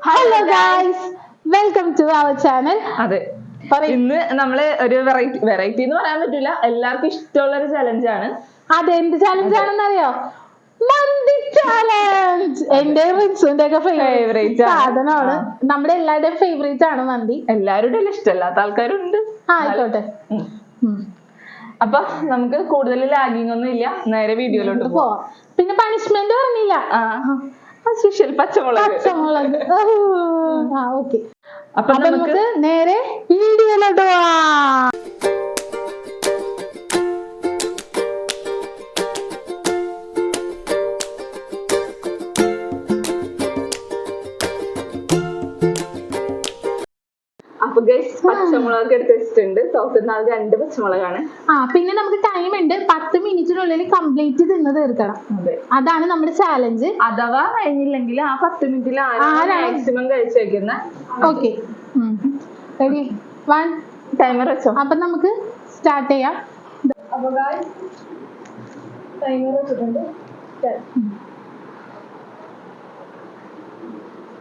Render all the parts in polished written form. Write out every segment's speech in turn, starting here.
Hello guys, welcome to our channel. അതെ, ഇന്ന് നമ്മള് ഒരു വെറൈറ്റി എന്ന് പറയാൻ പറ്റില്ല, എല്ലാവർക്കും ഇഷ്ടമുള്ള ഒരു ചലഞ്ചാണ്. അതെ, എന്ത് ചലഞ്ച് ആണെന്ന് അറിയോ? മന്തി ചാലഞ്ച്. എന്റെ റിൻസുന്റെ ഒക്കെ ഫേവറേറ്റ് സാധനമാണ്. നമ്മുടെ എല്ലാവരുടെയും ഫേവറേറ്റ് ആണ് മന്തി. എല്ലാവരുടെ ഇഷ്ടമല്ലാത്ത ആൾക്കാരുണ്ട്. ആയിക്കോട്ടെ. അപ്പൊ നമുക്ക് കൂടുതൽ ലാഗിങ് ഒന്നും ഇല്ല, നേരെ വീഡിയോയിലോട്ട് പോവാം. പിന്നെ പണിഷ്മെന്റ് പറഞ്ഞില്ല. പച്ചമുളക്. ഓക്കെ, അപ്പൊ നമുക്ക് നേരെ വീഡിയോയിലോട്ട് പോവാം. അപ്പൊ ഗൈസ്, പച്ചമുളക് എടുത്ത് വെച്ചിട്ടുണ്ട്. 2 പച്ചമുളകാണ്. പിന്നെ നമുക്ക് ടൈം ഉണ്ട്, 10 മിനിറ്റിനുള്ളിൽ കംപ്ലീറ്റ് തിന്ന് തീർക്കണം. അതാണ് നമ്മുടെ ചാലഞ്ച്. അഥവാ കഴിഞ്ഞില്ലെങ്കിൽ ആ 10 മിനിറ്റിൽ മാക്സിമം കഴിച്ചു വെക്കുന്ന. Okay, ready? 1 ടൈമർ വെച്ചോ. അപ്പൊ നമുക്ക് സ്റ്റാർട്ട് ചെയ്യാം. അപ്പൊ ഗൈസ്, ടൈമർ വെച്ചിട്ടുണ്ട്.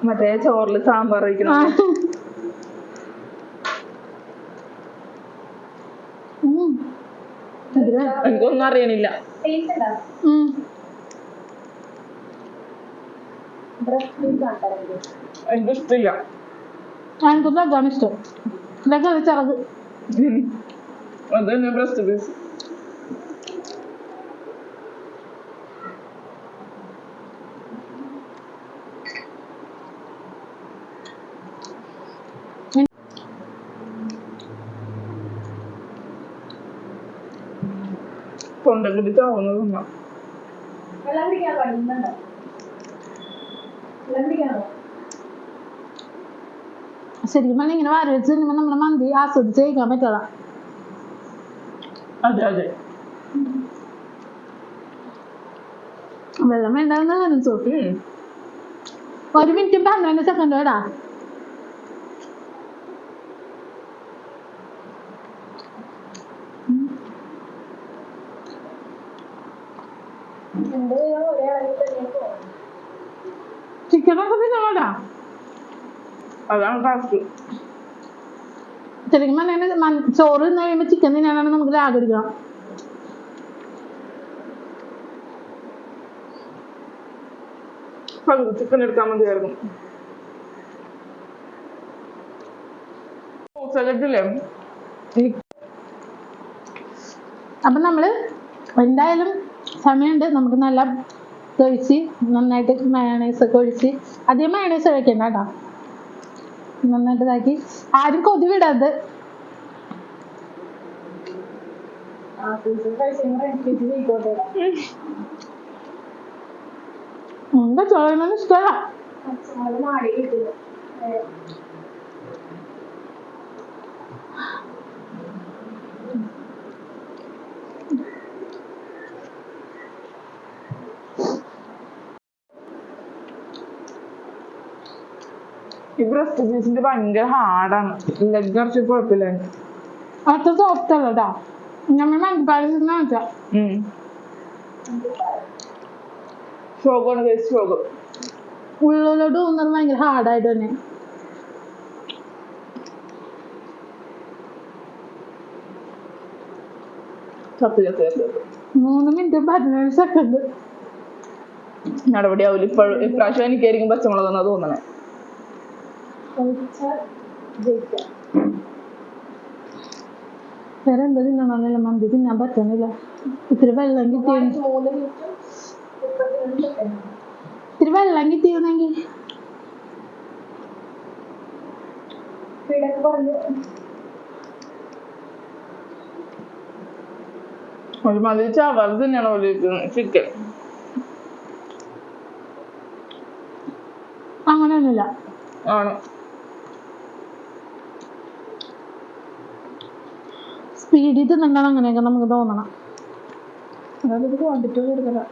മറ്റേ ചോറില് സാമ്പാർ വയ്ക്കണം. എനിക്കൊന്നും അറിയണില്ല. എനിക്കിഷ്ടമില്ല. എനിക്കൊന്നും ഇഷ്ടം. ഇതൊക്കെ ചെറുത്. അത് തന്നെ ബ്രസ്റ്റ് പീസ്. തൊണ്ടക്കിട്ട് ചാവുന്നതൊന്നാ. ശരിക്കും പറഞ്ഞാൽ ഇങ്ങനെ വാരി വെച്ച് തിന്നുമ്പോൾ നമ്മുടെ മന്തി ആസ്വദിച്ച് കഴിക്കാൻ പറ്റുള്ള. അതെ അതെ, വെള്ളം വേണ്ടെന്ന് 1 മിനിറ്റും 12 സെക്കൻഡ് വേടാ. ചിക്കനൊക്കെ തിന്നോടാ. അതാണ് ടാസ്ക്. ശരിക്കും പറഞ്ഞാൽ ചോറ് തിന്നു കഴിയുമ്പോൾ ചിക്കൻ തിന്നാനാണ് നമുക്ക് ആഗ്രഹിക്കണം. ചിക്കൻ എടുക്കാൻ മതിയായിരുന്നു. അപ്പൊ നമ്മള് എന്തായാലും സമയമുണ്ട്, നമുക്ക് നല്ല ഒഴിച്ച് നന്നായിട്ട് മയോണൈസ് ഒക്കെ ഒഴിച്ച്. അധികം മയോണൈസ് ഒഴിക്കണ്ട കേട്ടോ, നന്നായിട്ട് ഇതാക്കി. ആരും കൊതി വിടരുത്. എന്താ ചോദിക്കുന്നത് ഇഷ്ടമല്ല. ഈ ബ്രസ്റ്റ് പീസിന്റെ ഭയങ്കര ഹാർഡാണ്. ലെഗ് കുറച്ച് കുഴപ്പമില്ല. അത്ര സോഫ്റ്റ് അല്ല കേട്ടോ. നമ്മൾ മനസ്സിലാക്കി ഷോഗാണ് കഴിച്ച് ഷോഗം. ഉള്ളിലോട്ട് തോന്നുന്നത് ഭയങ്കര ഹാർഡായിട്ട് തന്നെ. സത്യം 3 മിനിറ്റ് 17 സെക്കൻഡ് നടപടിയാവില്ല. ഇപ്രാവശ്യം എനിക്കായിരിക്കും പച്ചമുളക് എന്നാ തോന്നണേ. വേറെ എന്താ തിന്നണമെന്നില്ല, മന്തി തിന്നാൻ പറ്റുന്നില്ല. ഇത്തിരി വെള്ളം കിട്ടിയിരുന്നെങ്കിൽ. ഒരു മതി ചവർ തന്നെയാണ് ചിക്കൻ. അങ്ങനെയൊന്നുമില്ല ആണ്. സ്പീഡിൽ തിന്നണ്ടാണ് അങ്ങനെയൊക്കെ നമുക്ക് തോന്നണം. അതായത് ക്വാണ്ടിറ്റി കൂടുതലാണ്.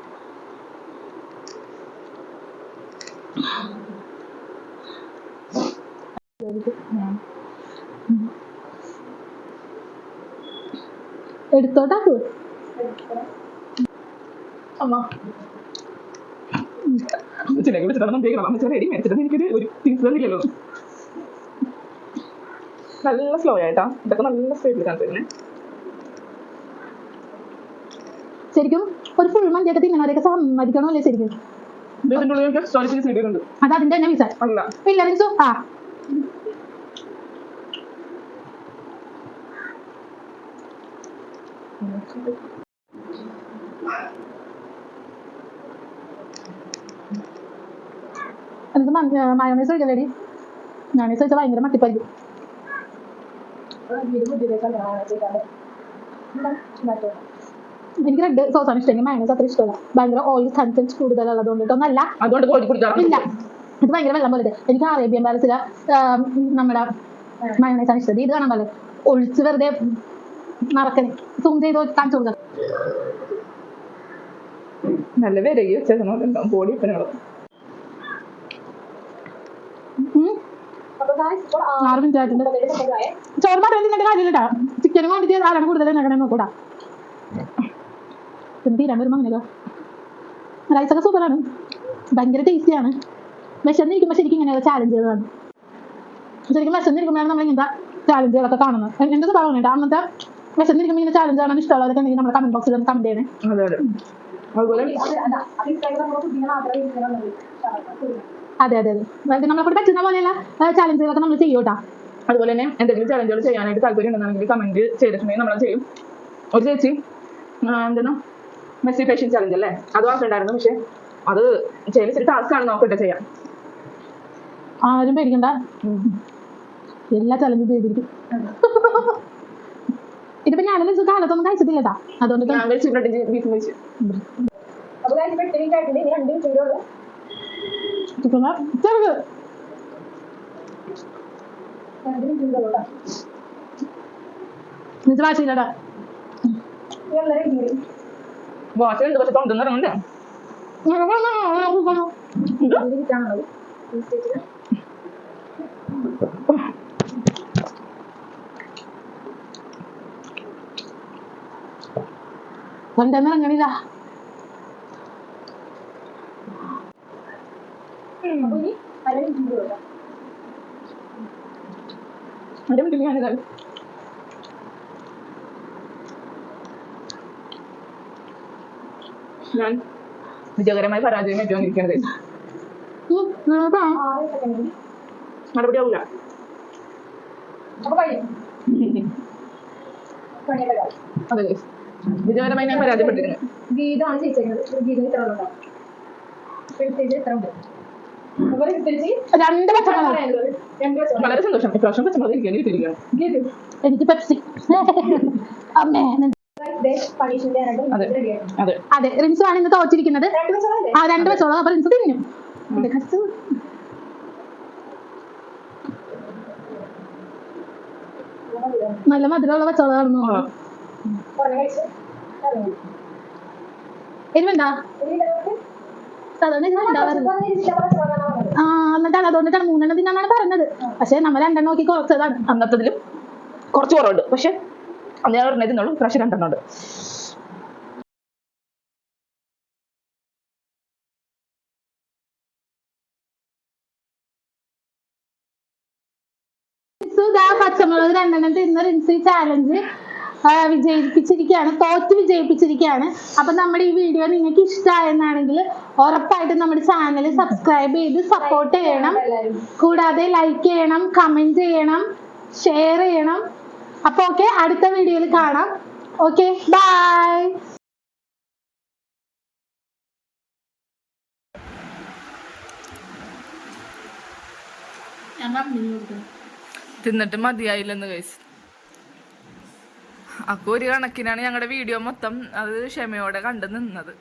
എടുത്തോട്ടാ. അമ്മ ചിലക്ക് വെച്ചിട്ടാണ് നമ്മൾ അമ്മച്ച റെഡി മേടിച്ചിട്ട് എനിക്കൊരു ഒരു തിരിച്ചു തന്നില്ലല്ലോ. നല്ല സ്ലോ ആയിട്ടാ ഇതൊക്കെ നല്ല സ്പീഡിൽ കാണിച്ചു. ശരിക്കും ഒരു ഫുൾ മന്തിയൊക്കെ തിന്നണവരെയൊക്കെ സമ്മതിക്കണമല്ലേ ശരിക്കും. ഇതിന്റെ ഉള്ളിൽ എക്സ്ട്രാ പീസ് കിട്ടിയിട്ടുണ്ട്. അത് അതിന്റെ തന്നെ പീസ അല്ല ഇല്ല റിൻസു. ആ എന്നിട്ട് മയോണൈസ് ഒഴിക്കല്ലേടി. മയോണൈസ് വെച്ചാൽ ഭയങ്കര മട്ടിപ്പായിരിക്കും. എനിക്ക് റെഡ് സോസാണ് ഇഷ്ടം. എനിക്ക് മയോണൈസ് അത്ര ഇഷ്ടമല്ല. ഭയങ്കര ഓയിൽ കണ്ടന്റ് കൂടുതലുള്ളതുകൊണ്ടിട്ടൊന്നല്ല. അതുകൊണ്ട് ഇല്ല, ഇത് ഭയങ്കര വെള്ളം പോലെ. എനിക്ക് അറേബ്യൻ പാലസിലെ നമ്മുടെ മയോണൈസ് ആണ് ഇഷ്ടം. ഇത് കാണാൻ പോലെ ഒഴിച്ച് വെറുതെ നടക്കണേ. സൂം ചെയ്ത് കാണിച്ചു കൊടുക്കാം. നല്ല വിരകി വെച്ചാൽ ബോഡി ഇപ്പനോട് 6 മിനിറ്റ് ആയിട്ടുണ്ട്. ചോറ് മാത്രം തിന്നിട്ട് കാര്യമില്ലട്ടാ. ചിക്കനും ക്വാണ്ടിറ്റി ആരാണ് കൂടുതൽ ഉണ്ടാക്കണേ നോക്കൂടാ. പിന്നെ തീരാൻ വരുമ്പോൾ അങ്ങനെയല്ലോ. റൈസൊക്കെ സൂപ്പറാണ്, ഭയങ്കര ടേസ്റ്റിയാണ്. വിശന്നിരിക്കുമ്പോൾ ശരിക്കും ഇങ്ങനെയുള്ള ചാലഞ്ചുകളാണ്. ശരിക്കും വിശന്നിരിക്കുമ്പോഴാണ് നമ്മൾ ഇങ്ങനത്തെ ചാലഞ്ചുകളൊക്കെ കാണുന്നത്. എൻ്റെ സ്വഭാവം കേട്ടോ. അന്നത്തെ വിശന്നിരിക്കുമ്പോൾ ഇങ്ങനെ ചാലഞ്ച് കാണാൻ ഇഷ്ടമുള്ളതൊക്കെ ഉണ്ടെങ്കിൽ നമ്മുടെ കമന്റ് ബോക്സിൽ ഒന്ന് കമന്റ് ചെയ്യണേ. അതെ അതെ അതെ, നമ്മളെ കൂടെ പറ്റുന്ന പോലെയുള്ള ചാലഞ്ചുകളൊക്കെ നമ്മൾ ചെയ്യും കേട്ടോ. അതുപോലെ തന്നെ എന്തെങ്കിലും ചാലഞ്ചുകൾ ചെയ്യാനായിട്ട് താല്പര്യം ഉണ്ടെന്നാണെങ്കിൽ കമന്റ് ചെയ്തിട്ടുണ്ടെങ്കിൽ നമ്മൾ ചെയ്യും. ഒരു ചേച്ചി എന്തെന്നാ മെസ്സി ഫേഷ്യൽ ചാലഞ്ച് അല്ലേ, അത് വാക്കുണ്ടായിരുന്നു. പക്ഷെ അത് ചെയ്തിട്ട് ടാസ്ക് ആണ്, നോക്കട്ടെ ചെയ്യാം. ആരും പേടിക്കണ്ട, എല്ലാ ചലഞ്ചും ചെയ്തിരിക്കും. ഇതിപ്പോ ഞാനും കാലത്തൊന്നും കഴിച്ചിട്ടില്ലട്ടാ, അതുകൊണ്ട് ഞാൻ കഴിച്ചു ബീഫ് കഴിച്ചു. വാശിയില്ലടാ. വാശിലുണ്ട്, പക്ഷെ തൊണ്ടെന്ന് ഇറങ്ങണ്ടേ. തൊണ്ടെന്ന് ഇറങ്ങണില്ല. ഞാൻ വിജയകരമായി പരാജയം ഏറ്റുവന്നിരിക്കുന്നത്. നടപടിയാവൂല. അതെ, വിജയകരമായി ഞാൻ പരാജയപ്പെട്ടിരുന്നു. ഗീതമാണ് ചോദിച്ചത്. ഗീതം ഇത്ര ഉണ്ടോ? രണ്ട് പച്ചമുളക്. വളരെ സന്തോഷം. ഇപ്രാവശ്യം പച്ചമുളക് ഇരിക്കുകയാണ്. എനിക്ക് പെപ്സി. അമ്മേ അതെ അതെ അതെ, റിൻസു ആണ് ഇന്ന് തോറ്റിരിക്കുന്നത്. ആ 2 പച്ചമുളക്. അപ്പൊ റിൻസു തിന്നും. നല്ല മധുരമുള്ള പച്ചമുളകാണെന്നോ. എരിവുണ്ടാ? എന്നിട്ടാണ് അതുകൊണ്ടിട്ടാണ് 3 തിന്നാണ് പറഞ്ഞത്. പക്ഷെ നമ്മൾ 2 നോക്കി കുറച്ചതാണ്. അന്നത്തതിലും കുറച്ച് കുറവുണ്ട്. പക്ഷെ അന്ന് ഞാൻ പറഞ്ഞത് തിന്നുള്ളൂ, പ്രാവശ്യം 2 ഉണ്ട്. പച്ചമുളക് 2 തിന്ന് റിൻസി ചാലഞ്ച് വിജയിപ്പിച്ചിരിക്കുകയാണ്, തോറ്റ് വിജയിപ്പിച്ചിരിക്കുകയാണ്. അപ്പൊ നമ്മുടെ ഈ വീഡിയോ നിങ്ങൾക്ക് ഇഷ്ടമായെന്നാണെങ്കിൽ ഉറപ്പായിട്ടും നമ്മുടെ ചാനൽ സബ്സ്ക്രൈബ് ചെയ്ത് സപ്പോർട്ട് ചെയ്യണം. കൂടാതെ ലൈക്ക് ചെയ്യണം, കമന്റ് ചെയ്യണം, ഷെയർ ചെയ്യണം. അപ്പൊ ഓക്കെ, അടുത്ത വീഡിയോയിൽ കാണാം. Okay, bye. തിന്നിട്ട് മതിയായില്ലെന്ന് കഴിച്ചു. അപ്പൊ ഒരു കണക്കിനാണ് ഞങ്ങളുടെ വീഡിയോ മൊത്തം അത് ക്ഷമയോടെ കണ്ടു നിന്നത്.